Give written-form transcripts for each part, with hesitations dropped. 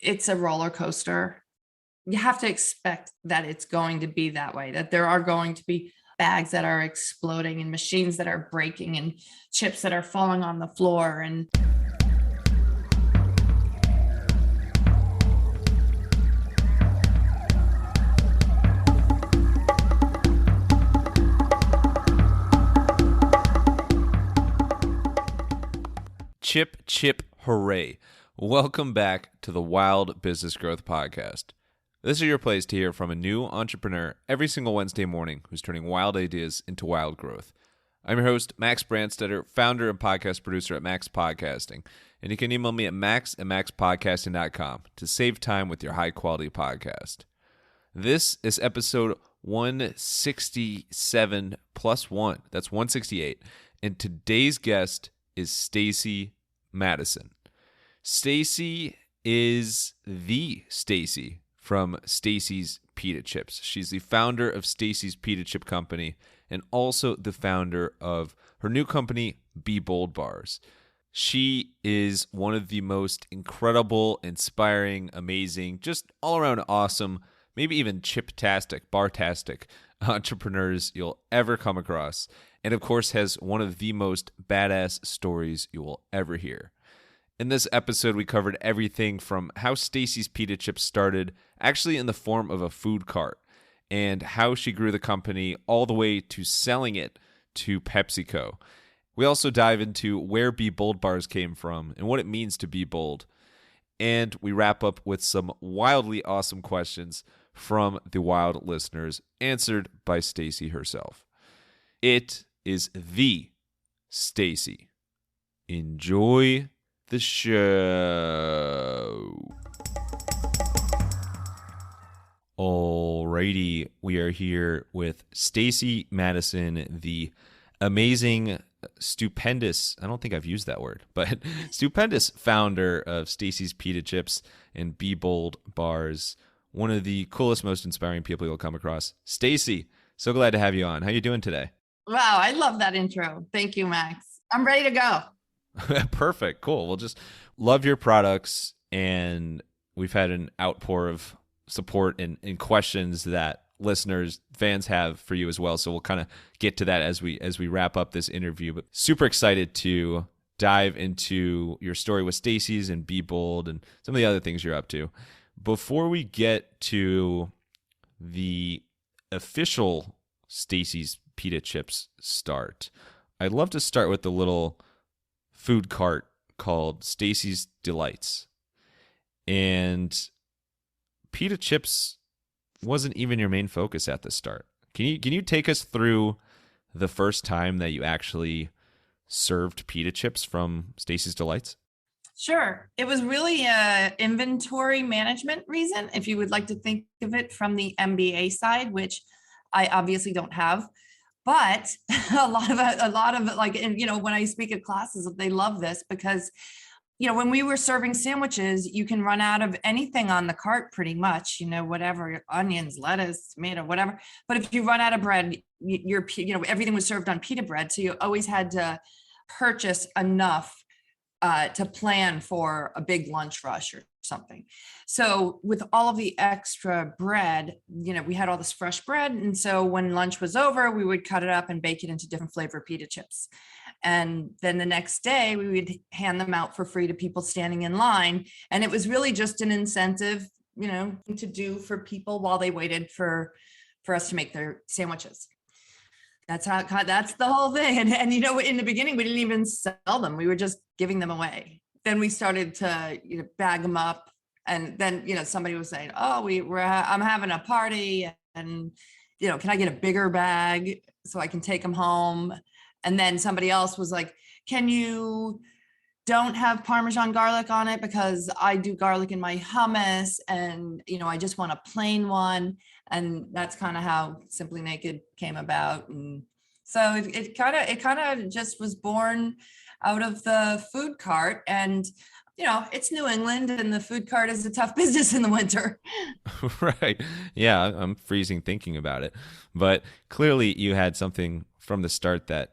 it's a roller coaster. You have to expect that it's going to be that way, that there are going to be bags that are exploding and machines that are breaking and chips that are falling on the floor. And Chip, chip, hooray. Welcome back to the Wild Business Growth Podcast. This is your place to hear from a new entrepreneur every single Wednesday morning who's turning wild ideas into wild growth. I'm your host, Max Branstetter, founder and podcast producer at MaxPodcasting, and you can email me at max@maxpodcasting.com to save time with your high-quality podcast. This is episode 167 plus 1. That's 168, and today's guest is Stacy Madison. Stacy is the Stacy from Stacy's Pita Chips. She's the founder of Stacy's Pita Chip Company and also the founder of her new company, BeBOLD Bars. She is one of the most incredible, inspiring, amazing, just all-around awesome, maybe even chip-tastic, bar-tastic entrepreneurs you'll ever come across. And of course has one of the most badass stories you will ever hear. In this episode, we covered everything from how Stacy's Pita Chips started actually in the form of a food cart and how she grew the company all the way to selling it to PepsiCo. We also dive into where BeBOLD Bars came from and what it means to be bold. And we wrap up with some wildly awesome questions from the wild listeners answered by Stacy herself. It is the Stacy. Enjoy the show. Alrighty, we are here with Stacy Madison, the amazing, stupendous, I don't think I've used that word, but stupendous founder of Stacy's Pita Chips and BeBOLD Bars. One of the coolest, most inspiring people you'll come across. Stacy, so glad to have you on. How you doing today? wow, I love that intro. Thank you, Max. I'm ready to go. Perfect. Cool. We'll just love your products, and we've had an outpour of support and questions that listeners, fans have for you as well. So we'll kind of get to that as we wrap up this interview. But super excited to dive into your story with Stacys and BeBOLD and some of the other things you're up to. Before we get to the official Stacy's Pita Chips start, I'd love to start with the little food cart called Stacy's Delights. And Pita Chips wasn't even your main focus at the start. Can you take us through the first time that you actually served Pita Chips from Stacy's Delights? Sure. It was really a inventory management reason, if you would like to think of it from the MBA side, which I obviously don't have. But a lot of it, like, and, when I speak at classes, they love this because, when we were serving sandwiches, you can run out of anything on the cart pretty much, whatever, onions, lettuce, tomato, whatever. But if you run out of bread, everything was served on pita bread. So you always had to purchase enough to plan for a big lunch rush or something. So with all of the extra bread, we had all this fresh bread. And so when lunch was over, we would cut it up and bake it into different flavor pita chips. And then the next day we would hand them out for free to people standing in line. And it was really just an incentive, to do for people while they waited for us to make their sandwiches. That's the whole thing. And in the beginning, we didn't even sell them. We were just giving them away. Then we started to, bag them up. And then, somebody was saying, oh, I'm having a party and, can I get a bigger bag so I can take them home? And then somebody else was like, can you don't have Parmesan garlic on it because I do garlic in my hummus and, I just want a plain one. And that's kind of how Simply Naked came about. And so it kind of just was born out of the food cart. And, it's New England and the food cart is a tough business in the winter. Right. Yeah, I'm freezing thinking about it. But clearly you had something from the start that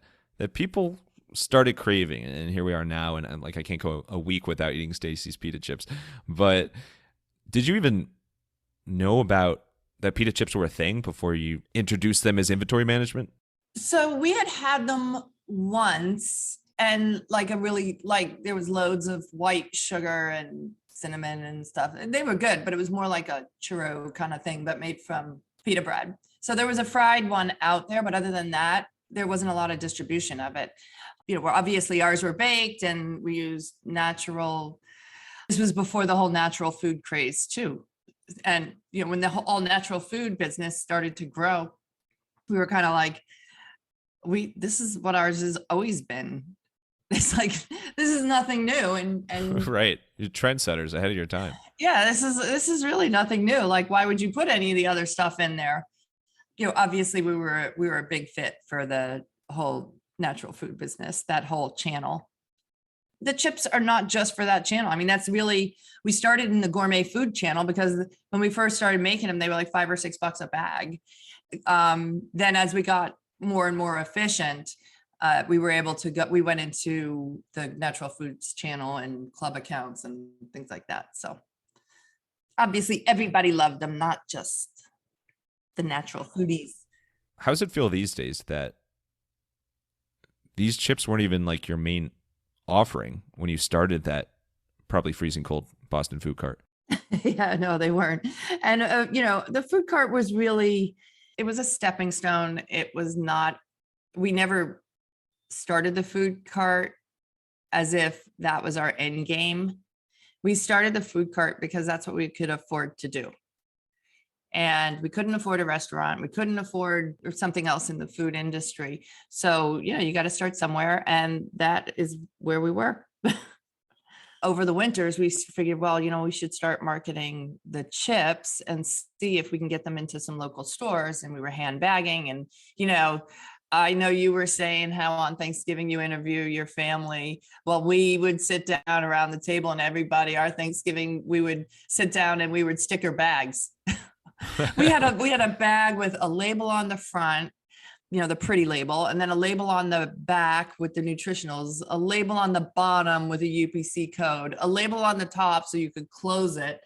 people started craving. And here we are now. And I can't go a week without eating Stacy's Pita Chips. But Did you even know about that pita chips were a thing before you introduced them as inventory management? So we had them once, and like a really like there was loads of white sugar and cinnamon and stuff. And they were good, but it was more like a churro kind of thing, but made from pita bread. So there was a fried one out there, but other than that, there wasn't a lot of distribution of it. Well, obviously ours were baked and we used natural. This was before the whole natural food craze too. And, when the whole all natural food business started to grow, we were kind of like, this is what ours has always been. It's like, this is nothing new. And Right. You're trendsetters ahead of your time. yeah, this is really nothing new. Like, why would you put any of the other stuff in there? Obviously we were a big fit for the whole natural food business, that whole channel. The chips are not just for that channel. I mean, that's really, we started in the gourmet food channel because when we first started making them, they were like $5 or $6 a bag. Then as we got more and more efficient, we were able to we went into the natural foods channel and club accounts and things like that. So obviously everybody loved them, not just the natural foodies. How does it feel these days that these chips weren't even like your main offering when you started that probably freezing cold Boston food cart? Yeah, no, they weren't. And, the food cart was really, it was a stepping stone. It was not, we never started the food cart as if that was our end game. We started the food cart because that's what we could afford to do. And we couldn't afford a restaurant. We couldn't afford something else in the food industry. So, you got to start somewhere. And that is where we were. Over the winters, we figured, well, we should start marketing the chips and see if we can get them into some local stores. And we were hand bagging. And, I know you were saying how on Thanksgiving you interview your family. Well, we would sit down around the table and our Thanksgiving, we would sit down and we would sticker bags. we had a bag with a label on the front, the pretty label, and then a label on the back with the nutritionals, a label on the bottom with a UPC code, a label on the top so you could close it,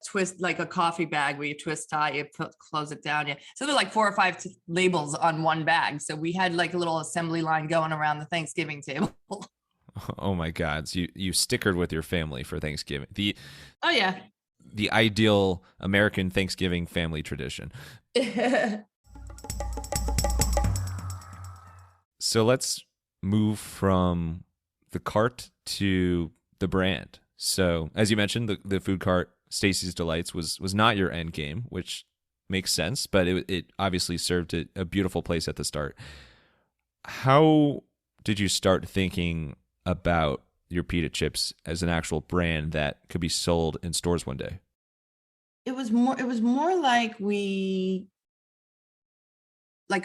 twist like a coffee bag where you twist tie, close it down. Yeah. So there were like 4 or 5 labels on one bag. So we had like a little assembly line going around the Thanksgiving table. Oh my God. So you stickered with your family for Thanksgiving. Oh yeah. The ideal American Thanksgiving family tradition. So let's move from the cart to the brand. So as you mentioned, the food cart, Stacey's Delights, was not your end game, which makes sense, but it obviously served a beautiful place at the start. How did you start thinking about your pita chips as an actual brand that could be sold in stores one day? It was more like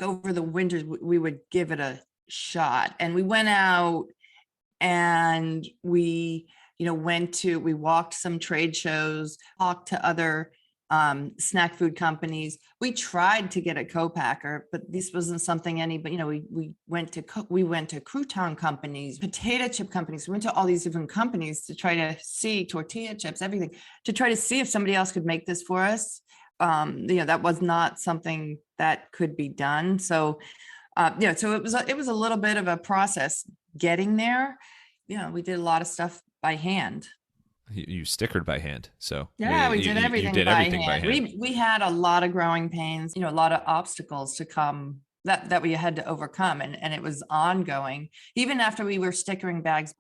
over the winters, we would give it a shot, and we went out and we walked some trade shows, talked to other snack food companies. We tried to get a co-packer, but this wasn't something anybody, we went to crouton companies, potato chip companies. We went to all these different companies to try to see tortilla chips, everything, to try to see if somebody else could make this for us. That was not something that could be done. So, so it was a little bit of a process getting there. We did a lot of stuff by hand. You stickered by hand. So yeah, we did everything, by hand. We had a lot of growing pains, a lot of obstacles to come that we had to overcome, and it was ongoing even after we were stickering bags,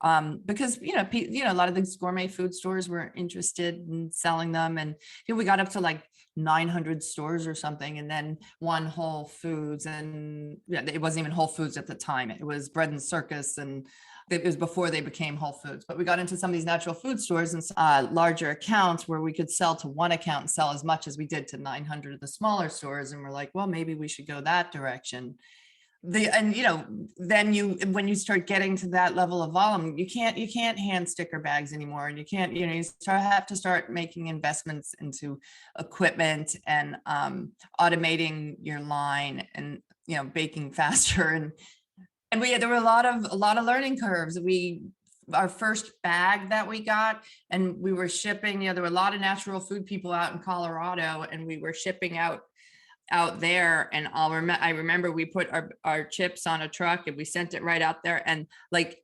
because a lot of these gourmet food stores were interested in selling them, and we got up to like 900 stores or something, and then one Whole Foods, and it wasn't even Whole Foods at the time, it was Bread and Circus, and it was before they became Whole Foods. But we got into some of these natural food stores and larger accounts where we could sell to one account and sell as much as we did to 900 of the smaller stores. And we're like, well, maybe we should go that direction. When you start getting to that level of volume, you can't hand sticker bags anymore, and you can't, have to start making investments into equipment and automating your line and baking faster, and there were a lot of learning curves. We our first bag that we got, and we were shipping, there were a lot of natural food people out in Colorado, and we were shipping out there. And I remember we put our chips on a truck and we sent it right out there, and like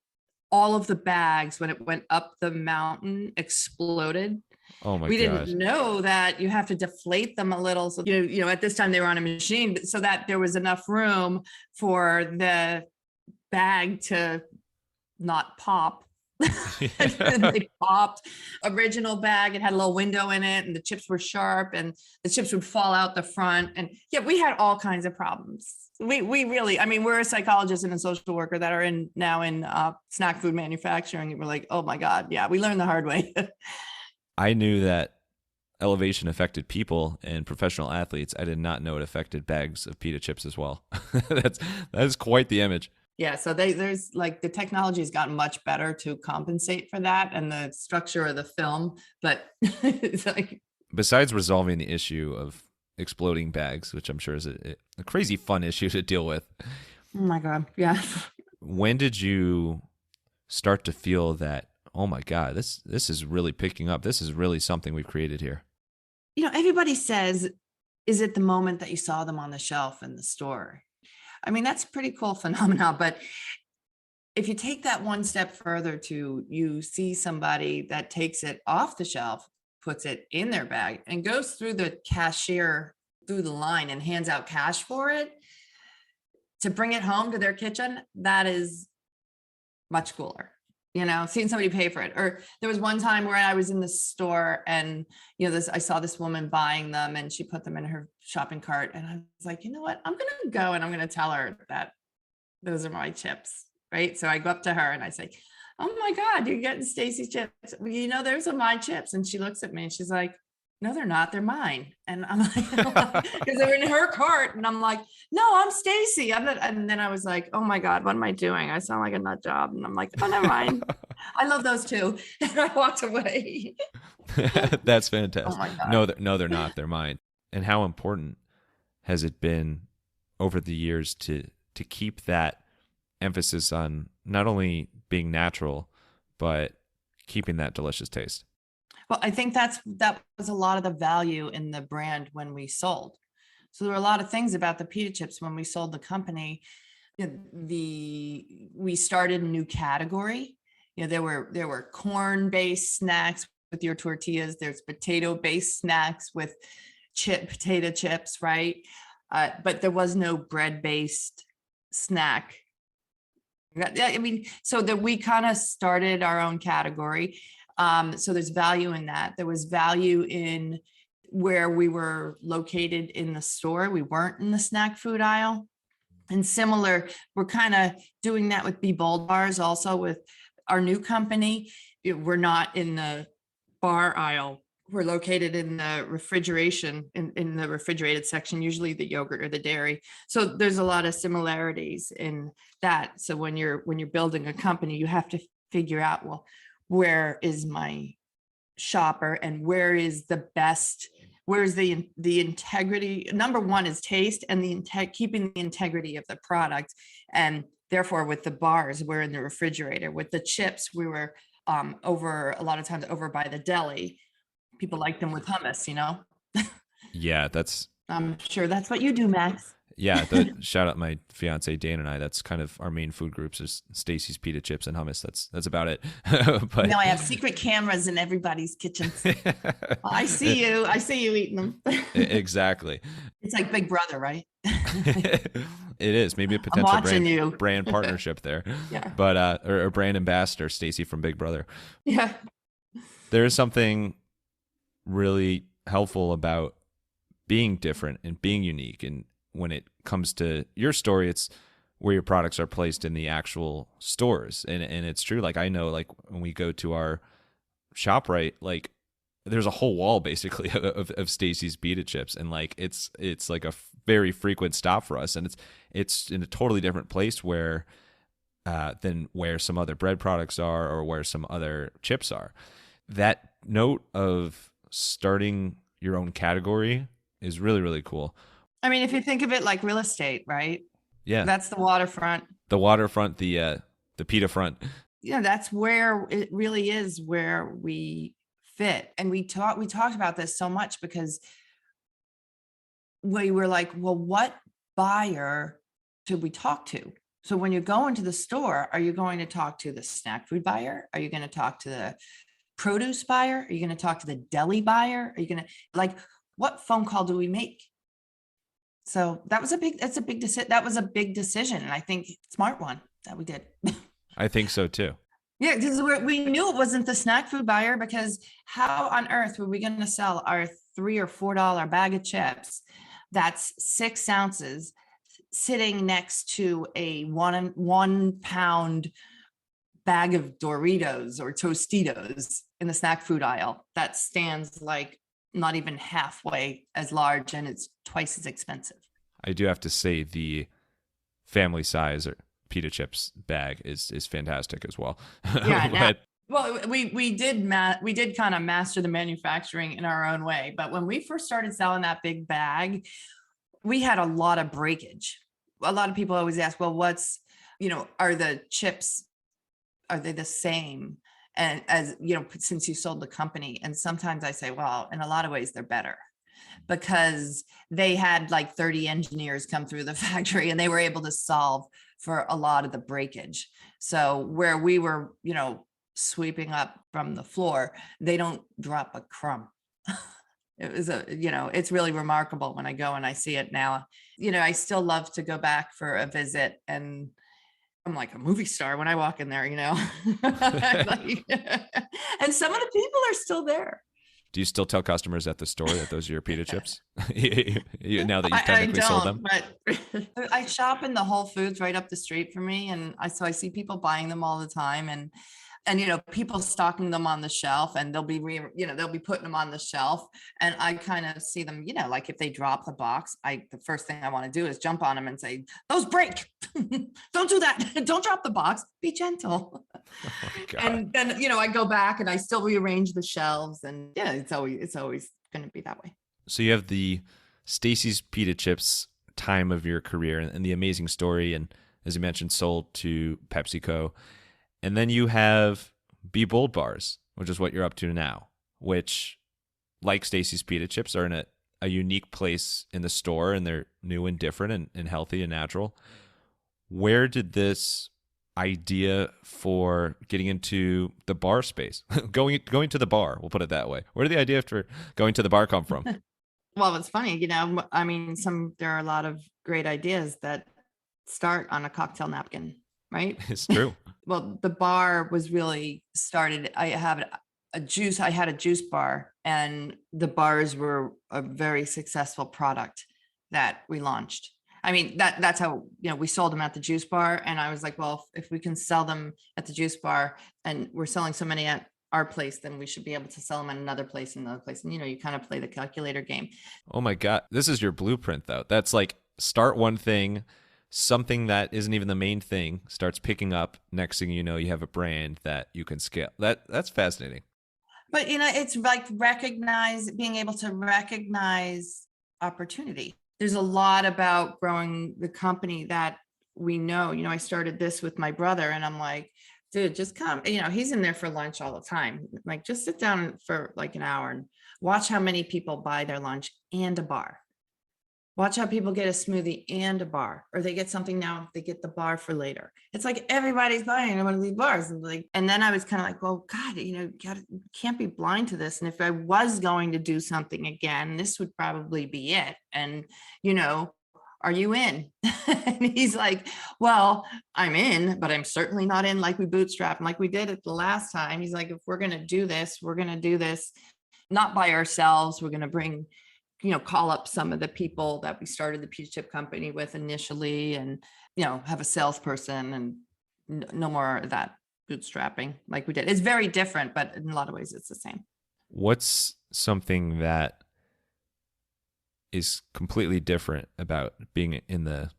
all of the bags when it went up the mountain exploded. Oh my We gosh. didn't know that you have to deflate them a little. So, at this time they were on a machine, so that there was enough room for the bag to not pop. And they popped. Original bag, it had a little window in it, and the chips were sharp, and the chips would fall out the front. And yeah, we had all kinds of problems. We really, we're a psychologist and a social worker that are now in snack food manufacturing, and we're like, oh my God, yeah, we learned the hard way. I knew that elevation affected people and professional athletes. I did not know it affected bags of pita chips as well. That is quite the image. Yeah, so there's like the technology has gotten much better to compensate for that, and the structure of the film. But it's like, besides resolving the issue of exploding bags, which I'm sure is a crazy fun issue to deal with. Oh my God, yeah. When did you start to feel that, oh my God, this is really picking up. This is really something we've created here? Everybody says, is it the moment that you saw them on the shelf in the store? That's a pretty cool phenomenon. But if you take that one step further you see somebody that takes it off the shelf, puts it in their bag, and goes through the cashier, through the line, and hands out cash for it to bring it home to their kitchen, that is much cooler. Seeing somebody pay for it. Or there was one time where I was in the store, and I saw this woman buying them, and she put them in her shopping cart, and I was like, you know what, I'm gonna go and I'm gonna tell her that those are my chips, right? So I go up to her and I say, oh my God, you're getting Stacy's chips. Those are my chips. And she looks at me and she's like, no, they're not. They're mine. And I'm like, because they're in her cart. And I'm like, no, I'm Stacy. And then I was like, oh my God, what am I doing? I sound like a nut job. And I'm like, oh, never mind. I love those too. And I walked away. That's fantastic. Oh my God. No, they're not. They're mine. And how important has it been over the years to keep that emphasis on not only being natural, but keeping that delicious taste? Well, I think that was a lot of the value in the brand when we sold. So there were a lot of things about the pita chips when we sold the company. We started a new category. There were corn-based snacks with your tortillas. There's potato-based snacks with potato chips, right? But there was no bread-based snack. So that we kind of started our own category. So there's value in that. There was value in where we were located in the store. We weren't in the snack food aisle. And similar, we're kind of doing that with BeBOLD Bars also with our new company. We're not in the bar aisle. We're located in the refrigeration, in the refrigerated section, usually the yogurt or the dairy. So there's a lot of similarities in that. So when you're building a company, you have to figure out, well, where is my shopper, and where's the integrity? Number one is taste, and keeping the integrity of the product. And therefore with the bars, we're in the refrigerator. With the chips, we were a lot of times over by the deli. People like them with hummus, Yeah, I'm sure that's what you do, Max. Yeah, shout out my fiance Dan and I. That's kind of our main food groups is Stacy's pita chips and hummus. That's about it. But I have secret cameras in everybody's kitchens. I see you eating them. Exactly. It's like Big Brother, right? It is maybe a potential brand partnership there. Yeah. But or brand ambassador Stacy from Big Brother. Yeah. There is something really helpful about being different and being unique, and when it comes to your story, it's where your products are placed in the actual stores. And it's true. Like I know, like when we go to our ShopRite, like there's a whole wall basically of Stacy's pita chips. And like, it's like a very frequent stop for us. And it's in a totally different place where, than where some other bread products are or where some other chips are. That note of starting your own category is really, really cool. If you think of it like real estate, right? Yeah. That's the waterfront. The waterfront, the pita front. that's where it really is where we fit. And we talked about this so much because we were like, well, what buyer should we talk to? So when you go into the store, are you going to talk to the snack food buyer? Are you going to talk to the produce buyer? Are you going to talk to the deli buyer? Are you going to, like, what phone call do we make? So that was a big decision. And I think smart one that we did. I think so too. Yeah, because we knew it wasn't the snack food buyer, because how on earth were we going to sell our $3 or $4 bag of chips that's 6 ounces sitting next to a 1 pound bag of Doritos or Tostitos in the snack food aisle that stands like not even halfway as large and it's twice as expensive? I do have to say the family size or pita chips bag is fantastic as well. Yeah. Well, we did kind of master the manufacturing in our own way, but when we first started selling that big bag, we had a lot of breakage. A lot of people always ask, well, are the chips, are they the same? And as since you sold the company? And sometimes I say, well, in a lot of ways they're better, because they had like 30 engineers come through the factory and they were able to solve for a lot of the breakage. So where we were, sweeping up from the floor, they don't drop a crumb. It was it's really remarkable when I go and I see it now. I still love to go back for a visit, and I'm like a movie star when I walk in there, Like, and some of the people are still there. Do you still tell customers at the store that those are your pita chips? Now that you've technically sold them? But I shop in the Whole Foods right up the street from me. And I see people buying them all the time. And people stocking them on the shelf, and they'll be putting them on the shelf. And I kind of see them, like if they drop the box, the first thing I want to do is jump on them and say, those break. Don't do that. Don't drop the box. Be gentle. Oh my God. And then, I go back and I still rearrange the shelves, and yeah, it's always going to be that way. So you have the Stacey's Pita Chips time of your career and the amazing story. And as you mentioned, sold to PepsiCo. And then you have BeBOLD Bars, which is what you're up to now, which, like Stacey's Pita Chips, are in a unique place in the store, and they're new and different and healthy and natural. Where did this idea for getting into the bar space, going to the bar, we'll put it that way, where did the idea for going to the bar come from? Well, it's funny, there are a lot of great ideas that start on a cocktail napkin, right? It's true. Well, the bar was really started. I had a juice bar, and the bars were a very successful product that we launched. That's how, we sold them at the juice bar. And I was like, well, if we can sell them at the juice bar and we're selling so many at our place, then we should be able to sell them at another place and another place. And, you kind of play the calculator game. Oh my God. This is your blueprint though. That's like, start one thing, something that isn't even the main thing starts picking up. Next thing you know, you have a brand that you can scale. That's fascinating. But, it's like being able to recognize opportunity. There's a lot about growing the company that we know. I started this with my brother, and I'm like, dude, just come. He's in there for lunch all the time. Like, just sit down for like an hour and watch how many people buy their lunch and a bar. Watch how people get a smoothie and a bar, or they get something now, they get the bar for later. It's like everybody's buying one of these bars. And then I was kind of like, well, God, can't be blind to this. And if I was going to do something again, this would probably be it. And, are you in? And he's like, well, I'm in, but I'm certainly not in like we bootstrap and like we did it the last time. He's like, if we're going to do this, we're going to do this not by ourselves. We're going to bring, call up some of the people that we started the pita chip company with initially, and, have a salesperson, and no more of that bootstrapping like we did. It's very different, but in a lot of ways it's the same. What's something that is completely different about being in the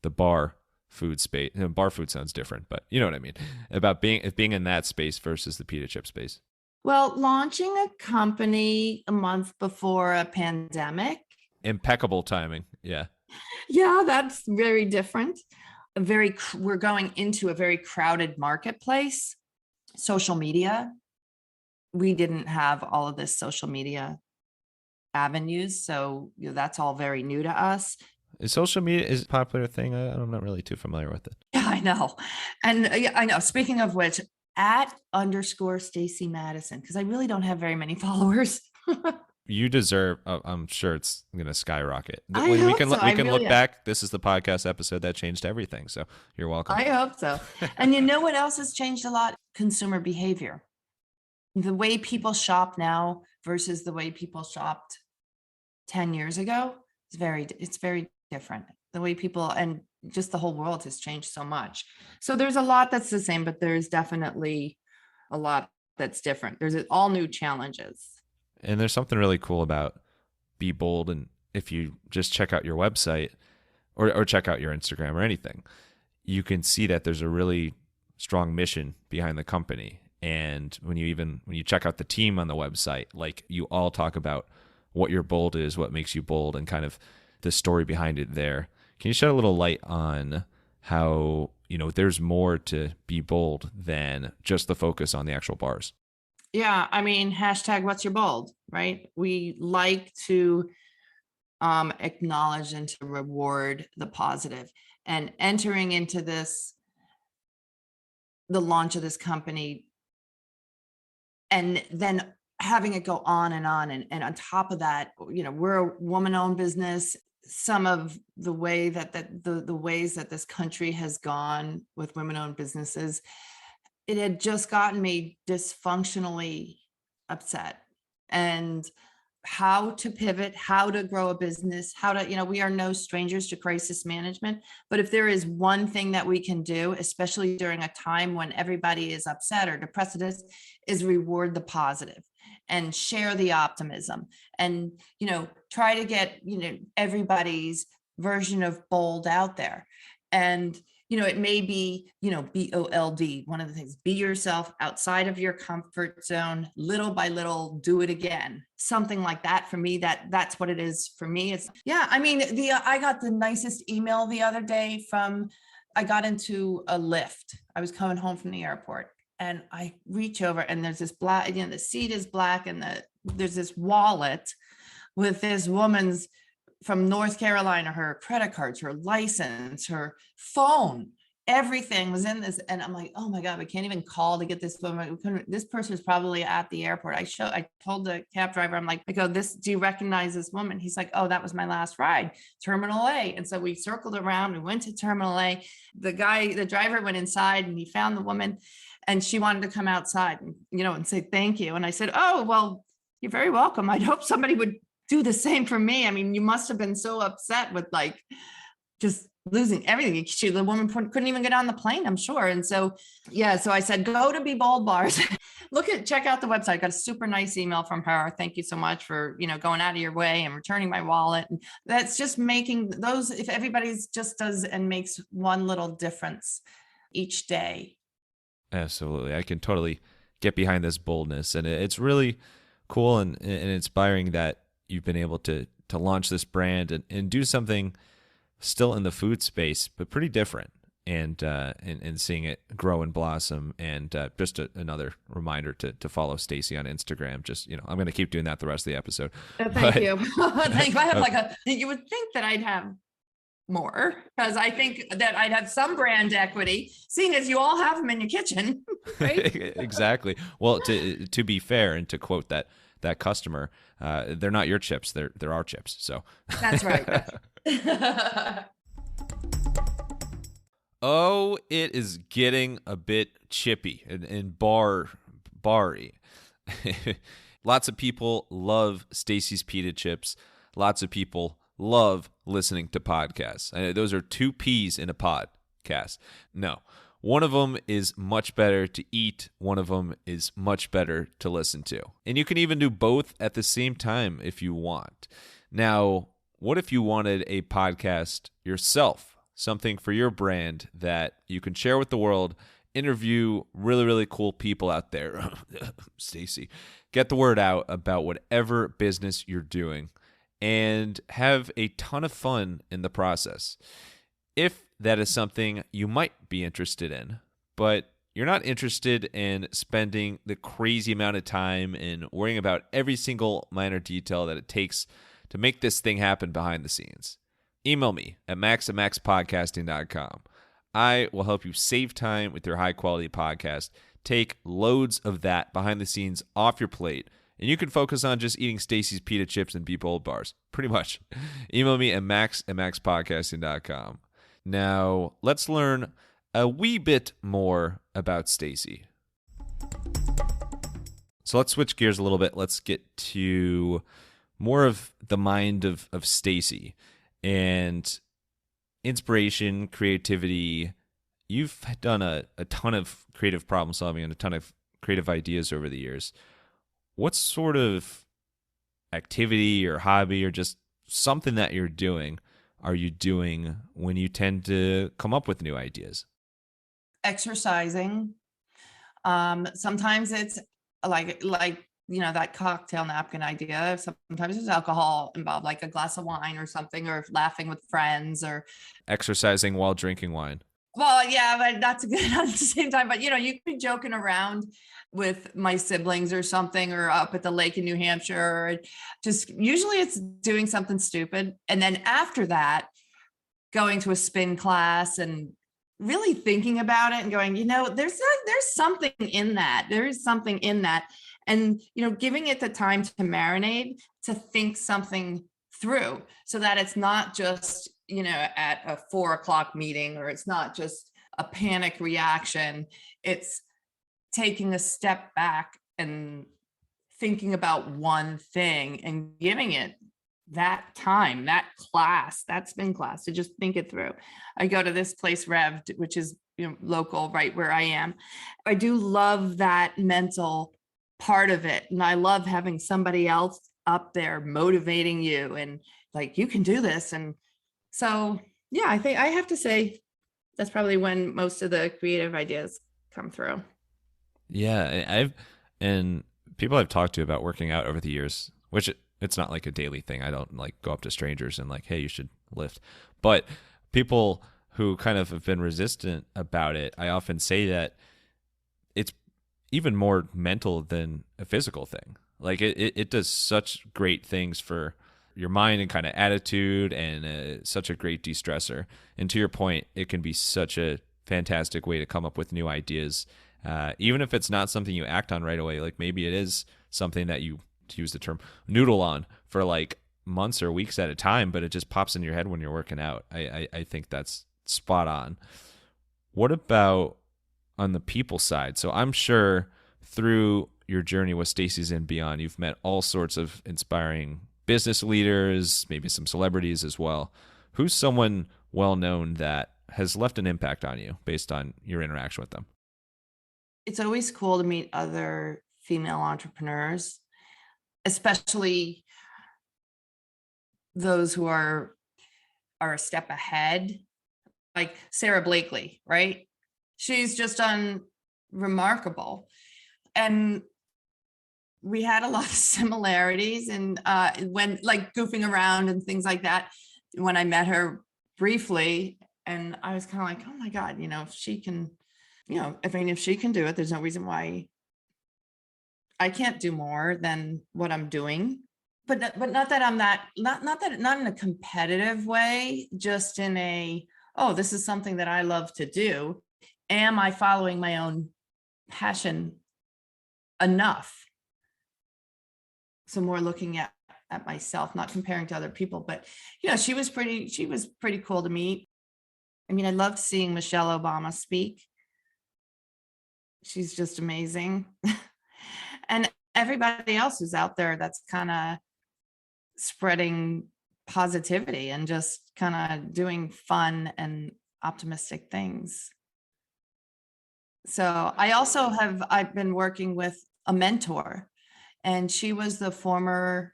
bar food space? Bar food sounds different, but you know what I mean, about being in that space versus the pita chip space. Well, launching a company a month before a pandemic. Impeccable timing. Yeah. Yeah, that's very different. We're going into a very crowded marketplace. social media. We didn't have all of this social media avenues. So that's all very new to us. Is social media is a popular thing? I'm not really too familiar with it. Yeah, I know. And yeah, I know. Speaking of which, @ Stacy Madison, because I really don't have very many followers. You deserve. I'm sure it's going to skyrocket. I We hope can so. we I can really look am. back. This is the podcast episode that changed everything. So you're welcome. I hope so. And you know what else has changed a lot? Consumer behavior. The way people shop now versus the way people shopped 10 years ago it's very different. The way people and just the whole world has changed so much. So there's a lot that's the same, but there's definitely a lot that's different. There's all new challenges. And there's something really cool about Be Bold. And if you just check out your website or check out your Instagram or anything, you can see that there's a really strong mission behind the company. And when you check out the team on the website, like you all talk about what your bold is, what makes you bold, and kind of the story behind it there. Can you shed a little light on how, there's more to Be Bold than just the focus on the actual bars? Yeah, I mean, hashtag what's your bold, right? We like to acknowledge and to reward the positive. And entering into this, the launch of this company, and then having it go on and on. And on top of that, we're a woman-owned business. Some of the way the ways that this country has gone with women-owned businesses, it had just gotten me dysfunctionally upset. And how to pivot, how to grow a business, we are no strangers to crisis management. But if there is one thing that we can do, especially during a time when everybody is upset or depressed, is reward the positive and share the optimism and, try to get, everybody's version of bold out there. And, it may be, BOLD, one of the things, be yourself outside of your comfort zone, little by little, do it again. Something like that for me, that's what it is for me. I got the nicest email the other day I got into a lift. I was coming home from the airport and I reach over and there's this black, the seat is black and there's this wallet with this woman's from North Carolina, her credit cards, her license, her phone, everything was in this. And I'm like, oh my God, we can't even call to get this woman. This person is probably at the airport. I told the cab driver, do you recognize this woman? He's like, oh, that was my last ride, Terminal A. And so we circled around, we went to Terminal A. The driver went inside and he found the woman and she wanted to come outside and say, thank you. And I said, oh, well, you're very welcome. I'd hope somebody would do the same for me. I mean, you must have been so upset with just losing everything. The woman couldn't even get on the plane, I'm sure. And so, so I said, go to BeBOLD Bars. Check out the website. I got a super nice email from her. Thank you so much for, going out of your way and returning my wallet. And that's just making those, if everybody's just does and makes one little difference each day. Absolutely. I can totally get behind this boldness. And it's really cool and inspiring that you've been able to launch this brand and do something still in the food space, but pretty different, and seeing it grow and blossom. And just another reminder to follow Stacy on Instagram. Just, I'm going to keep doing that the rest of the episode. Thank you. I have you would think that I'd have more because I think that I'd have some brand equity, seeing as you all have them in your kitchen, right? Exactly. Well, to be fair and to quote that customer, they're not your chips, they're our chips. So that's right. Oh, it is getting a bit chippy and bar-y. Lots of people love Stacy's Pita chips. Lots of people love listening to podcasts. Those are two peas in a podcast. No. One of them is much better to eat. One of them is much better to listen to. And you can even do both at the same time if you want. Now, what if you wanted a podcast yourself? Something for your brand that you can share with the world, interview really, really cool people out there. Stacy, get the word out about whatever business you're doing and have a ton of fun in the process. If that is something you might be interested in, but you're not interested in spending the crazy amount of time and worrying about every single minor detail that it takes to make this thing happen behind the scenes, email me at max@maxpodcasting.com. I will help you save time with your high-quality podcast, take loads of that behind the scenes off your plate, and you can focus on just eating Stacy's Pita chips and BeBOLD Bars, pretty much. Email me at max@maxpodcasting.com. Now, let's learn a wee bit more about Stacy. So let's switch gears a little bit. Let's get to more of the mind of Stacy and inspiration, creativity. You've done a ton of creative problem solving and a ton of creative ideas over the years. What sort of activity or hobby or just something that you're doing are you doing when you tend to come up with new ideas? Exercising. Sometimes it's like that cocktail napkin idea. Sometimes there's alcohol involved, like a glass of wine or something, or laughing with friends, or exercising while drinking wine. Well, yeah, but that's good at the same time. But you can be joking around with my siblings or something, or up at the lake in New Hampshire, or just usually it's doing something stupid. And then after that, going to a spin class and really thinking about it and going, there's something in that. There is something in that. And, giving it the time to marinate, to think something through, so that it's not just, at a 4:00 meeting, or it's not just a panic reaction. It's taking a step back and thinking about one thing and giving it that time, that spin class, to just think it through. I go to this place, Rev'd, which is local, right where I am. I do love that mental part of it, and I love having somebody else up there motivating you and like, you can do this. And so, yeah, I think I have to say that's probably when most of the creative ideas come through. Yeah, and people I've talked to about working out over the years, which it's not like a daily thing. I don't like go up to strangers and like, hey, you should lift. But people who kind of have been resistant about it, I often say that it's even more mental than a physical thing. Like it does such great things for your mind and kind of attitude, and such a great de-stressor. And to your point, it can be such a fantastic way to come up with new ideas. Even if it's not something you act on right away, like maybe it is something that you, to use the term, noodle on for like months or weeks at a time, but it just pops in your head when you're working out. I think that's spot on. What about on the people side? So I'm sure through your journey with Stacey's and beyond, you've met all sorts of inspiring business leaders, maybe some celebrities as well. Who's someone well-known that has left an impact on you based on your interaction with them? It's always cool to meet other female entrepreneurs, especially those who are a step ahead, like Sarah Blakely, right? She's just remarkable. And we had a lot of similarities, and when like goofing around and things like that, when I met her briefly, and I was kind of like, oh my God, if she can, if she can do it, there's no reason why I can't do more than what I'm doing. But not that I'm not in a competitive way, just in a, oh, this is something that I love to do. Am I following my own passion enough? So more looking at myself, not comparing to other people. But she was pretty cool to meet. I mean, I loved seeing Michelle Obama speak. She's just amazing. And everybody else who's out there that's kind of spreading positivity and just kind of doing fun and optimistic things. So I've been working with a mentor, and she was the former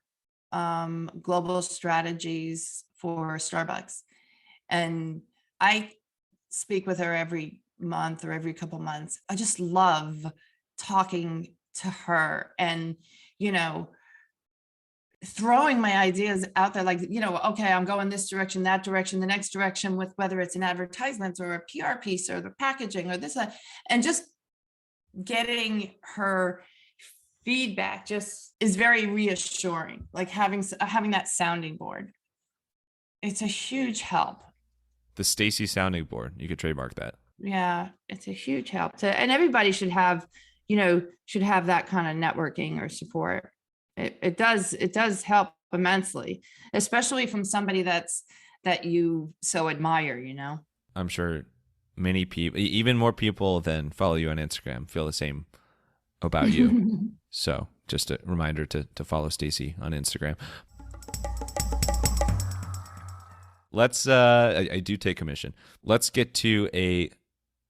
global strategies for Starbucks. And I speak with her every month or every couple months. I just love talking to her and, throwing my ideas out there, like, okay, I'm going this direction, that direction, the next direction, with whether it's an advertisement or a PR piece or the packaging or this, and just getting her feedback just is very reassuring, like having that sounding board. It's a huge help. The Stacy sounding board. You could trademark that. Yeah, it's a huge help and everybody should have, that kind of networking or support. It does help immensely, especially from somebody that you so admire, I'm sure many people, even more people than follow you on Instagram, feel the same about you. So just a reminder to follow Stacy on Instagram. Let's, I do take commission. Let's get to a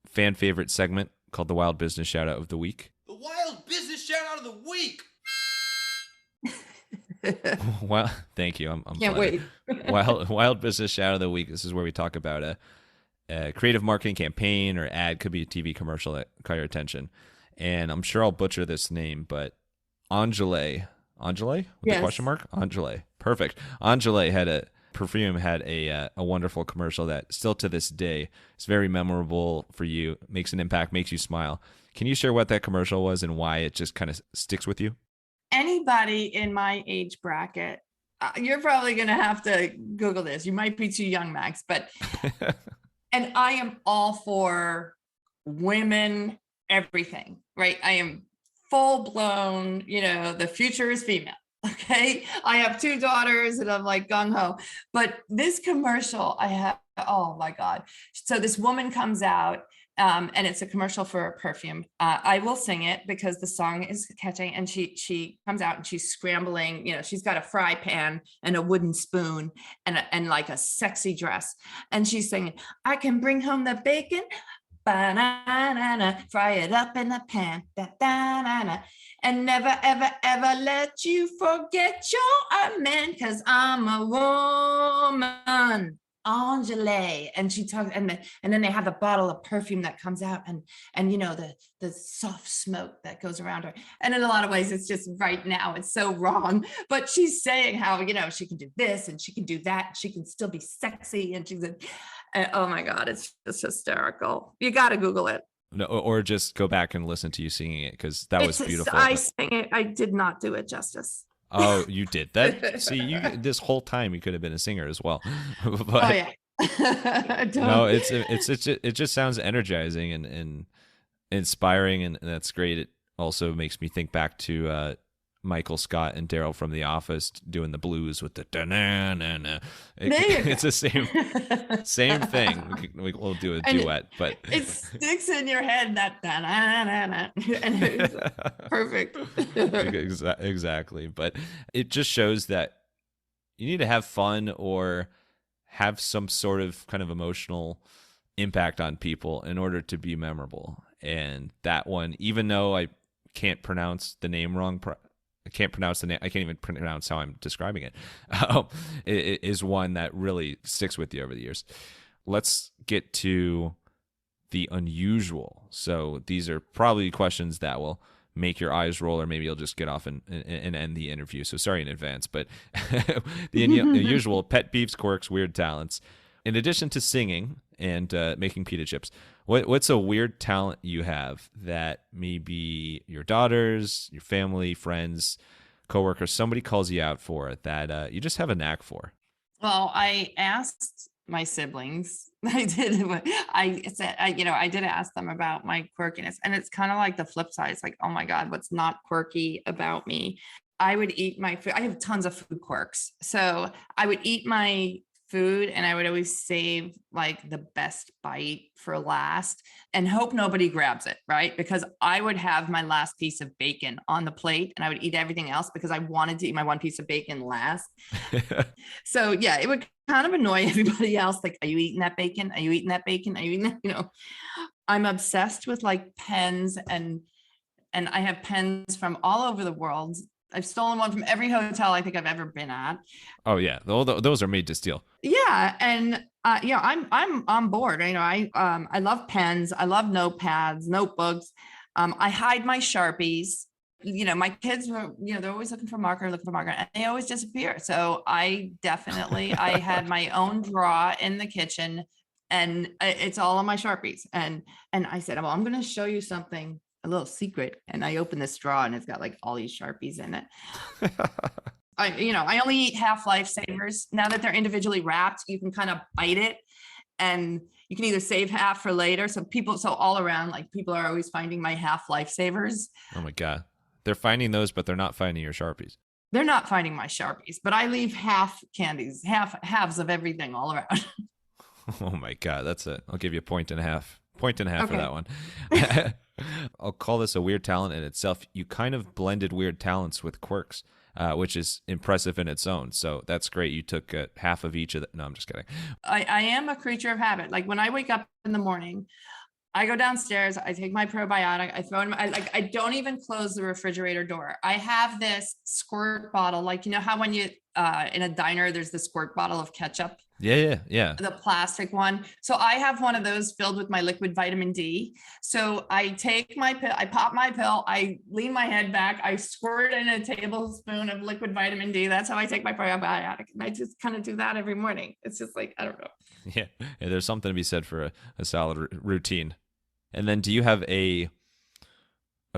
fan favorite segment called the Wild Business Shout Out of the Week. The Wild Business Shout Out of the Week. Well, thank you. I'm Can't flattered. wait. Wild Business Shout Out of the Week. This is where we talk about a creative marketing campaign or ad, could be a TV commercial that caught your attention. And I'm sure I'll butcher this name, but Angele with Yes. a question mark? Angele. Perfect. Angele had a wonderful commercial that still to this day is very memorable for you, makes an impact, makes you smile. Can you share what that commercial was and why it just kind of sticks with you? Anybody in my age bracket, you're probably going to have to Google this. You might be too young, Max, but, and I am all for women, everything, right? I am full blown, the future is female. Okay. I have 2 daughters and I'm like gung ho, but this commercial oh my God. So this woman comes out, and it's a commercial for a perfume. I will sing it because the song is catchy, and she comes out and she's scrambling, she's got a fry pan and a wooden spoon and like a sexy dress. And she's singing, I can bring home the bacon, ba-na-na-na, fry it up in the pan, da-da-na-na, and never, ever, ever let you forget you're a man, because I'm a woman. Angele. And she talks, and then they have a bottle of perfume that comes out, and the soft smoke that goes around her. And in a lot of ways, it's just right now, it's so wrong. But she's saying how, she can do this and she can do that, and she can still be sexy. And she's oh my God, it's just hysterical. You got to Google it. No, or just go back and listen to you singing it, because that was beautiful. I sang it. I did not do it justice. Oh, you did that? See, this whole time you could have been a singer as well. But, oh yeah. No, it just sounds energizing and inspiring, and that's great. It also makes me think back to Michael Scott and Daryl from The Office doing the blues with the da-na-na-na. It's the same thing. We'll do a duet, but it sticks in your head, that da-na-na-na, and it's perfect. Exactly. But it just shows that you need to have fun or have some sort of kind of emotional impact on people in order to be memorable. And that one, even though I can't pronounce the name wrong, I can't even pronounce how I'm describing it. It is one that really sticks with you over the years. Let's get to the unusual. So these are probably questions that will make your eyes roll, or maybe you'll just get off and end the interview. So sorry in advance, but the unusual pet peeves, quirks, weird talents. In addition to singing and making pita chips, what's a weird talent you have that maybe your daughters, your family, friends, coworkers, somebody calls you out for that you just have a knack for? Well, I asked my siblings. I did ask them about my quirkiness, and it's kind of like the flip side. It's like, oh my God, what's not quirky about me? I would eat my food. I have tons of food quirks. So I would eat my food and I would always save like the best bite for last and hope nobody grabs it, right? Because I would have my last piece of bacon on the plate and I would eat everything else because I wanted to eat my one piece of bacon last. So yeah, it would kind of annoy everybody else. Like, are you eating that bacon? Are you eating that bacon? Are you eating that? I'm obsessed with like pens, and I have pens from all over the world. I've stolen one from every hotel I think I've ever been at. Oh yeah, those are made to steal. Yeah, and I'm on board. I love pens. I love notepads, notebooks. I hide my Sharpies. My kids were, they're always looking for marker, and they always disappear. So I had my own drawer in the kitchen, and it's all on my Sharpies. And I said, well, I'm going to show you something a little secret. And I open the straw and it's got like all these Sharpies in it. I only eat half lifesavers. Now that they're individually wrapped, you can kind of bite it and you can either save half for later. So all around, like people are always finding my half lifesavers. Oh my God. They're finding those, but they're not finding your Sharpies. They're not finding my Sharpies, but I leave half candies, halves of everything all around. Oh my God. I'll give you a point and a half. Point and a half Okay. for that one. I'll call this a weird talent in itself. You kind of blended weird talents with quirks, which is impressive in its own. So that's great. You took half of each of the. No, I'm just kidding. I am a creature of habit. Like when I wake up in the morning, I go downstairs, I take my probiotic, I throw it in I don't even close the refrigerator door. I have this squirt bottle, like, you know how when you, in a diner, there's the squirt bottle of ketchup. Yeah. The plastic one. So I have one of those filled with my liquid vitamin D. So I take my pill, I pop my pill, I lean my head back, I squirt in a tablespoon of liquid vitamin D. That's how I take my probiotic. And I just kind of do that every morning. It's just like, I don't know. Yeah. There's something to be said for a solid routine. And then do you have a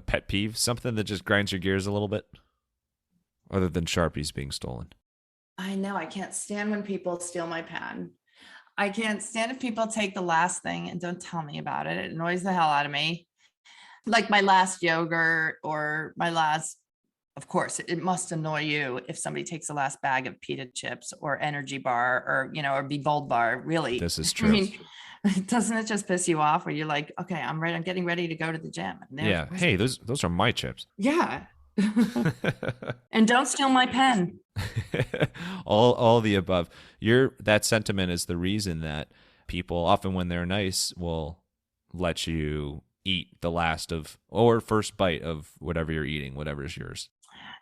pet peeve, something that just grinds your gears a little bit, other than Sharpies being stolen? I know. I can't stand when people steal my pen. I can't stand if people take the last thing and don't tell me about it. It annoys the hell out of me. Like my last yogurt or of course, it must annoy you if somebody takes the last bag of Pita chips or energy bar or BeBOLD bar. Really. This is true. I mean, doesn't it just piss you off where you're like, okay, I'm getting ready to go to the gym. Yeah. Hey, those are my chips. Yeah. And don't steal my pen. all the above. That sentiment is the reason that people often, when they're nice, will let you eat the last of or first bite of whatever you're eating, whatever is yours.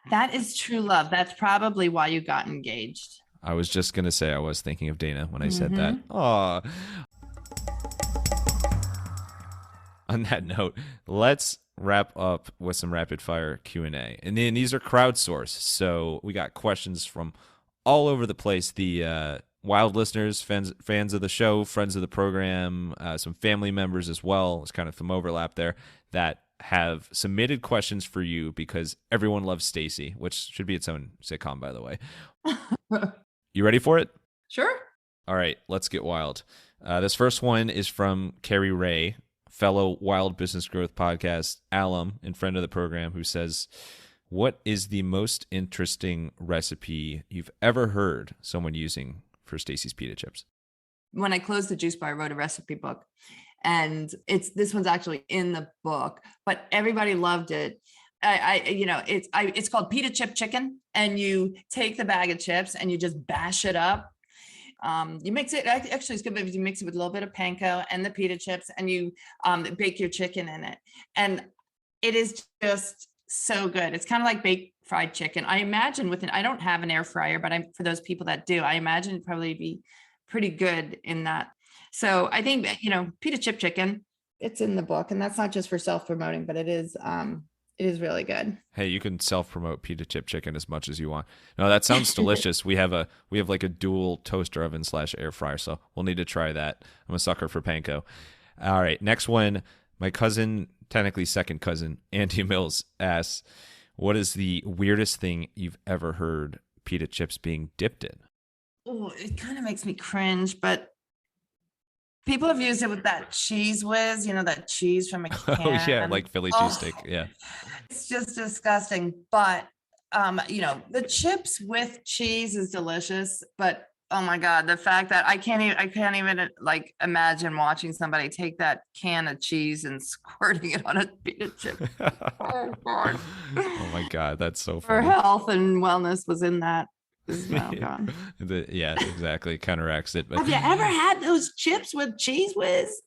That is true love. That's probably why you got engaged. I was just gonna say, I was thinking of Dana when I said that. Aw. On that note, let's wrap up with some rapid fire Q&A. And then these are crowdsourced. So we got questions from all over the place. The wild listeners, fans of the show, friends of the program, some family members as well. There's kind of some overlap there that have submitted questions for you because everyone loves Stacy, which should be its own sitcom, by the way. You ready for it? Sure. All right, let's get wild. This first one is from Carrie Ray, fellow Wild Business Growth Podcast alum and friend of the program, who says, what is the most interesting recipe you've ever heard someone using for Stacy's Pita chips? When I closed the juice bar, I wrote a recipe book, and this one's actually in the book, but everybody loved it. It's called Pita chip chicken, and you take the bag of chips and you just bash it up. You mix it. Actually, it's good if you mix it with a little bit of panko and the pita chips, and you bake your chicken in it. And it is just so good. It's kind of like baked fried chicken. I imagine I don't have an air fryer, but for those people that do, I imagine it'd probably be pretty good in that. So I think, pita chip chicken, it's in the book, and that's not just for self-promoting, but it is really good. Hey, you can self-promote Pita chip chicken as much as you want. No, that sounds delicious. We have like a dual toaster oven / air fryer, so we'll need to try that. I'm a sucker for panko. All right, next one. My cousin, technically second cousin, Andy Mills asks, what is the weirdest thing you've ever heard pita chips being dipped in? Oh, it kind of makes me cringe, but people have used it with that cheese whiz, that cheese from a can. Oh yeah, like Philly cheesesteak. Yeah. It's just disgusting. But the chips with cheese is delicious. But oh my God, the fact that I can't even like imagine watching somebody take that can of cheese and squirting it on a pita chip. Oh God. Oh my God, that's so For funny. health and wellness was in that. Oh God. Yeah, exactly. Counteracts it. But have you ever had those chips with cheese whiz?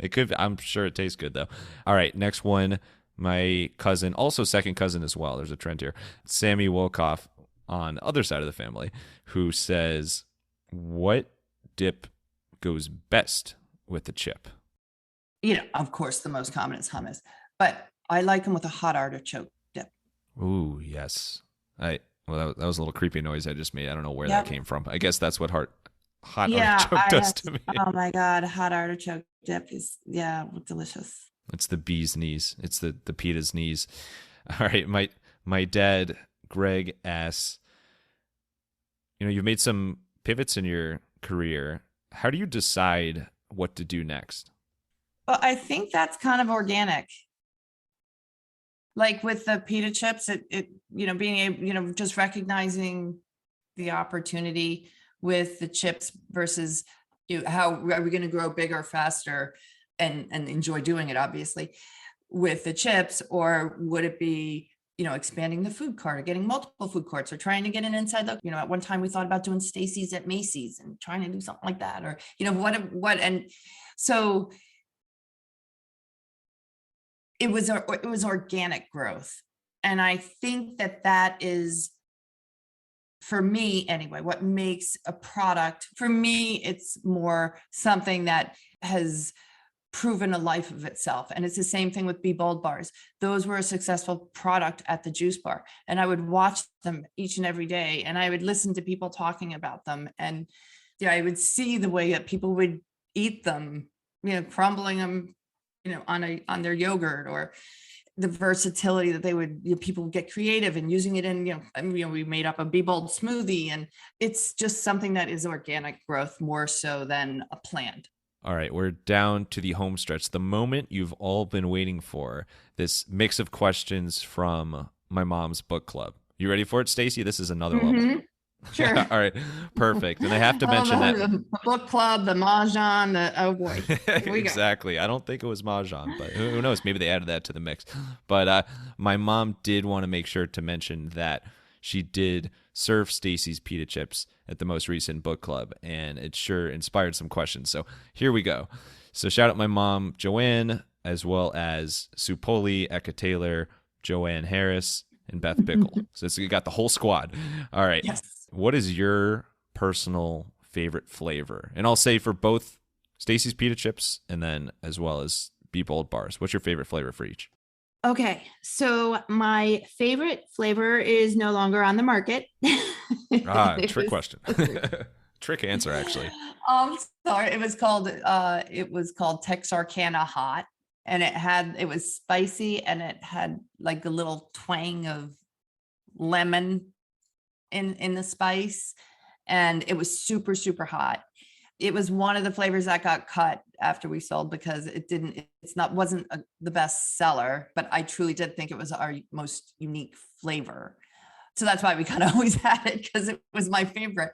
It could. I'm sure it tastes good though. All right, next one. My cousin, also second cousin as well. There's a trend here. Sammy Wolkoff on the other side of the family, who says, what dip goes best with the chip? Of course, the most common is hummus, but I like them with a hot artichoke dip. Ooh, yes. Well, that was a little creepy noise I just made. I don't know where that came from. I guess that's what hot artichoke does to me. Oh my God, hot artichoke dip is delicious. It's the bee's knees. It's the Pita's knees. All right. My dad, Greg, asks, you've made some pivots in your career. How do you decide what to do next? Well, I think that's kind of organic. Like with the pita chips, being able, just recognizing the opportunity with the chips versus how are we going to grow bigger, faster, and enjoy doing it, obviously, with the chips, or would it be, expanding the food court or getting multiple food courts or trying to get an inside look. At one time we thought about doing Stacys at Macy's and trying to do something like that, or, what. And so it was organic growth. And I think that is, for me anyway, what makes a product. For me, it's more something that has proven a life of itself. And it's the same thing with BeBOLD Bars. Those were a successful product at the juice bar. And I would watch them each and every day. And I would listen to people talking about them. And I would see the way that people would eat them, crumbling them, on their yogurt, or the versatility that they would, people would get creative and using it in, we made up a BeBOLD smoothie, and it's just something that is organic growth more so than a planned. All right, we're down to the home stretch, the moment you've all been waiting for, this mix of questions from my mom's book club. You ready for it, Stacy? This is another level. Sure. All right, perfect. And I have to mention that the book club, the mahjong, oh boy. Exactly. I don't think it was mahjong, but who knows? Maybe they added that to the mix. But my mom did want to make sure to mention that she did serve Stacy's pita chips at the most recent book club, and it sure inspired some questions. So here we go. So shout out my mom, Joanne, as well as Sue Poli, Eka Taylor, Joanne Harris, and Beth Bickle. So you got the whole squad. All right. Yes. What is your personal favorite flavor? And I'll say for both Stacy's pita chips and then as well as BeBOLD Bars. What's your favorite flavor for each? Okay, so my favorite flavor is no longer on the market. Trick question. Trick answer, actually. Sorry. It was called Texarkana Hot, and it was spicy, and it had like a little twang of lemon in the spice, and it was super, super hot. It was one of the flavors that got cut after we sold because wasn't the best seller, but I truly did think it was our most unique flavor. So that's why we kind of always had it, because it was my favorite.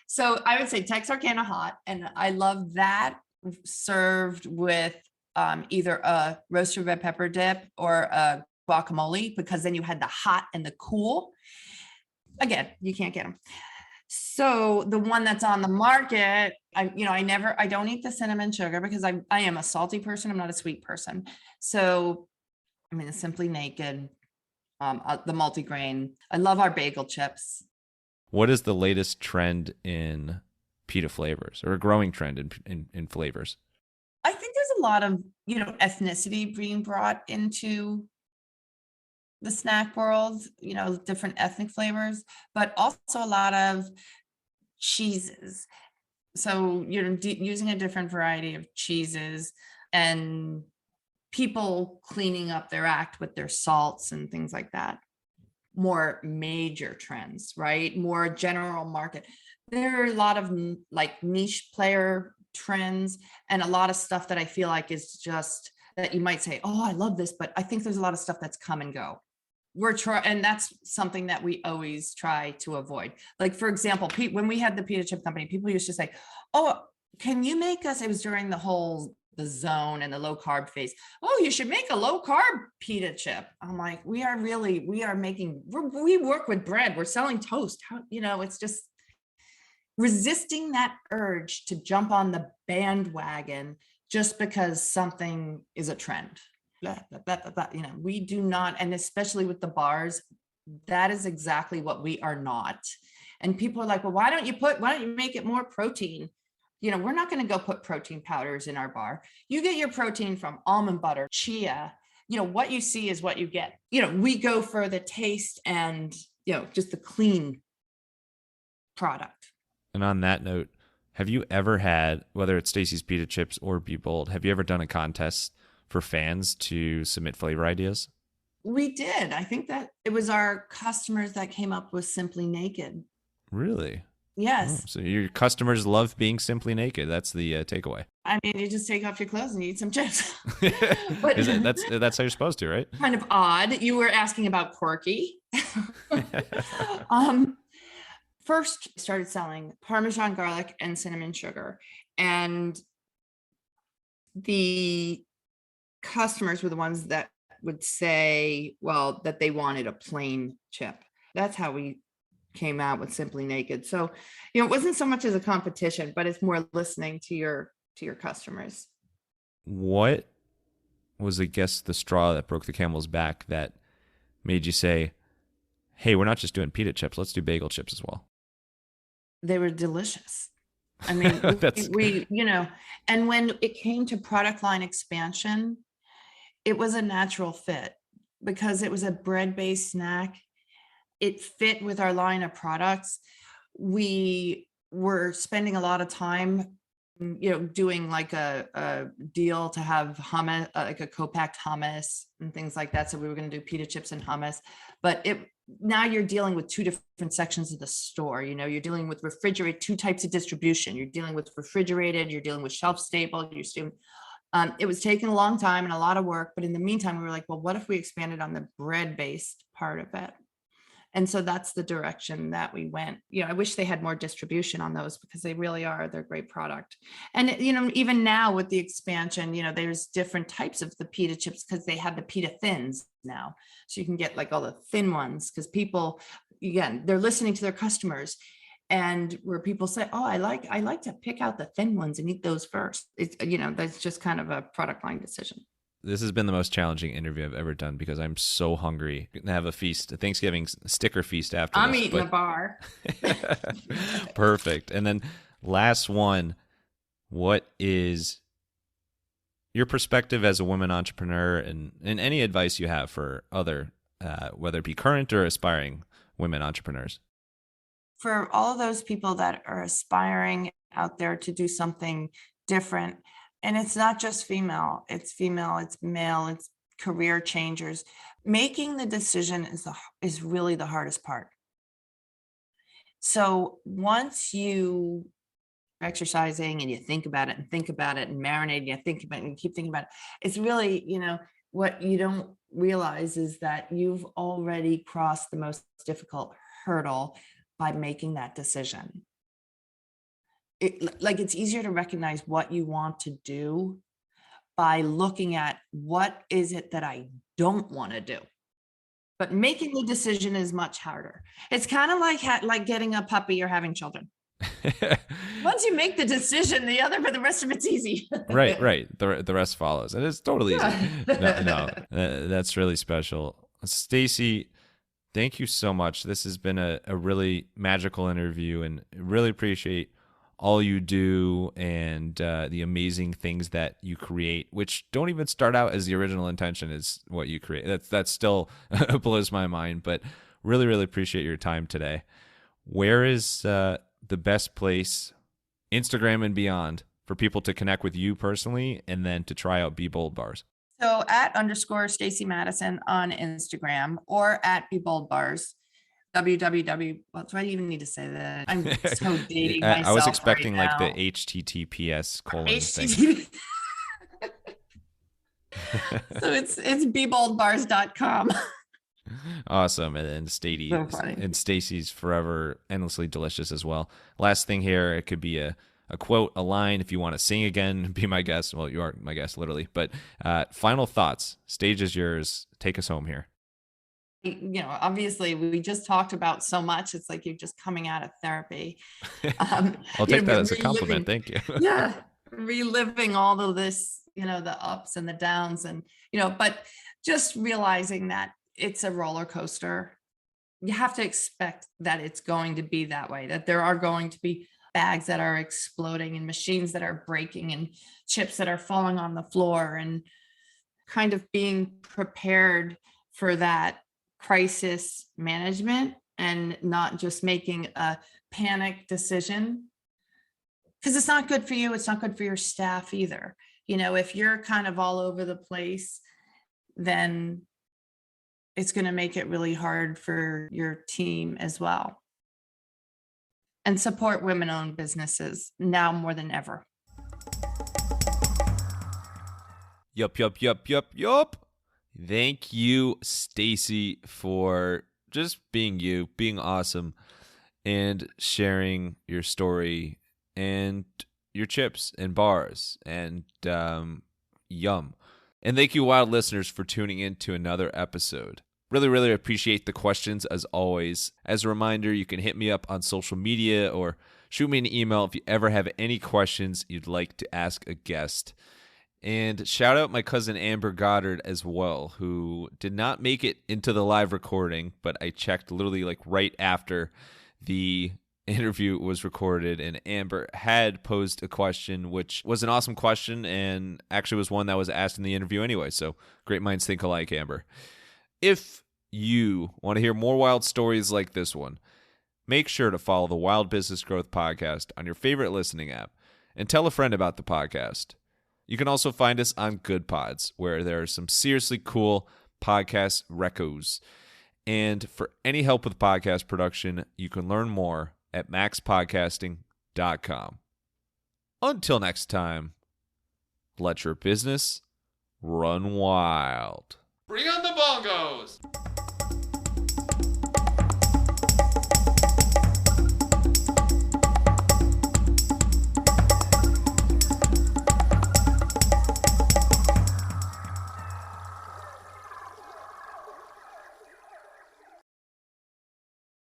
So I would say Texarkana Hot, and I love that served with either a roasted red pepper dip or a guacamole, because then you had the hot and the cool. Again, you can't get them. So the one that's on the market, I don't eat the cinnamon sugar because I am a salty person. I'm not a sweet person. So, the Simply Naked, the multigrain. I love our bagel chips. What is the latest trend in pita flavors, or a growing trend in flavors? I think there's a lot of, ethnicity being brought into the snack world, different ethnic flavors, but also a lot of cheeses. So, using a different variety of cheeses, and people cleaning up their act with their salts and things like that. More major trends, right? More general market. There are a lot of like niche player trends, and a lot of stuff that I feel like is just that you might say, oh, I love this, but I think there's a lot of stuff that's come and go. And that's something that we always try to avoid. Like, for example, when we had the pita chip company, people used to say, oh, can you make us, it was during the zone and the low carb phase. Oh, you should make a low carb pita chip. I'm like, we work with bread. We're selling toast. It's just resisting that urge to jump on the bandwagon just because something is a trend. We do not, and especially with the bars, that is exactly what we are not. And people are like, well, why don't you make it more protein? We're not going to go put protein powders in our bar. You get your protein from almond butter, chia. What you see is what you get. We go for the taste and, just the clean product. And on that note, have you ever had, whether it's Stacy's Pita Chips or BeBOLD, have you ever done a contest for fans to submit flavor ideas? We did. I think that it was our customers that came up with Simply Naked. Really? Oh, Yes. so your customers love being simply naked. That's the takeaway. I mean, you just take off your clothes and eat some chips. That's how you're supposed to, right? Kind of odd. You were asking about quirky. First started selling Parmesan garlic and cinnamon sugar. And the customers were the ones that would say, well, that they wanted a plain chip. That's how we came out with Simply Naked. So, it wasn't so much as a competition, but it's more listening to your customers. What was, I guess, the straw that broke the camel's back that made you say, hey, we're not just doing pita chips, let's do bagel chips as well? They were delicious. I mean, we and when it came to product line expansion, it was a natural fit because it was a bread-based snack. It fit with our line of products. We were spending a lot of time, doing like a deal to have hummus, like a co-packed hummus and things like that. So we were going to do pita chips and hummus, but now you're dealing with two different sections of the store. You're dealing with two types of distribution. You're dealing with refrigerated, you're dealing with shelf stable, it was taking a long time and a lot of work, but in the meantime, we were like, well, what if we expanded on the bread-based part of it? And so that's the direction that we went. I wish they had more distribution on those because they're a great product. And, even now with the expansion, there's different types of the pita chips because they have the pita thins now. So you can get like all the thin ones because people, again, they're listening to their customers. And where people say, oh, I like to pick out the thin ones and eat those first. It's, that's just kind of a product line decision. This has been the most challenging interview I've ever done because I'm so hungry. I'm gonna have a feast, a Thanksgiving sticker feast after I'm this, eating a bar. Perfect. And then last one, what is your perspective as a woman entrepreneur and any advice you have for other, whether it be current or aspiring women entrepreneurs? For all of those people that are aspiring out there to do something different, and it's not just female, it's male, it's career changers. Making the decision is really the hardest part. So once you are exercising and you think about it and marinate and you think about it and you keep thinking about it, it's really, what you don't realize is that you've already crossed the most difficult hurdle by making that decision. It's easier to recognize what you want to do by looking at what is it that I don't want to do. But making the decision is much harder. It's kind of like getting a puppy or having children. Once you make the decision, but the rest of it's easy. Right. The rest follows. And it's totally easy. No, that's really special. Stacy, thank you so much. This has been a really magical interview and really appreciate all you do and the amazing things that you create, which don't even start out as the original intention is what you create. That still blows my mind, but really, really appreciate your time today. Where is the best place, Instagram and beyond, for people to connect with you personally and then to try out BeBOLD Bars? So @ Stacy Madison on Instagram or at BeBOLD Bars. www. Well, do I even need to say that? I'm so dating myself. I was expecting right like now. the HTTPS colon thing. So it's BeBoldBars.com. Awesome. And Stacey's forever endlessly delicious as well. Last thing here, it could be a quote, a line. If you want to sing again, be my guest. Well, you are my guest, literally. But final thoughts. Stage is yours. Take us home here. Obviously we just talked about so much. It's like you're just coming out of therapy. I'll take that as a compliment. Thank you. Yeah. Reliving all of this, the ups and the downs and, but just realizing that it's a roller coaster. You have to expect that it's going to be that way, that there are going to be bags that are exploding and machines that are breaking and chips that are falling on the floor, and kind of being prepared for that crisis management and not just making a panic decision, because it's not good for you. It's not good for your staff either. If you're kind of all over the place, then it's going to make it really hard for your team as well. And support women-owned businesses now more than ever. Yup. Thank you, Stacy, for just being you, being awesome, and sharing your story and your chips and bars and yum. And thank you, wild listeners, for tuning in to another episode. Really appreciate the questions as always. As a reminder, you can hit me up on social media or shoot me an email if you ever have any questions you'd like to ask a guest. And shout out my cousin Amber Goddard as well, who did not make it into the live recording, but I checked literally like right after the interview was recorded, and Amber had posed a question, which was an awesome question and actually was one that was asked in the interview anyway. So great minds think alike, Amber. If you want to hear more wild stories like this one, make sure to follow the Wild Business Growth Podcast on your favorite listening app and tell a friend about the podcast. You can also find us on Good Pods, where there are some seriously cool podcast recos. And for any help with podcast production, you can learn more at MaxPodcasting.com. Until next time, let your business run wild. Bring on the bongos!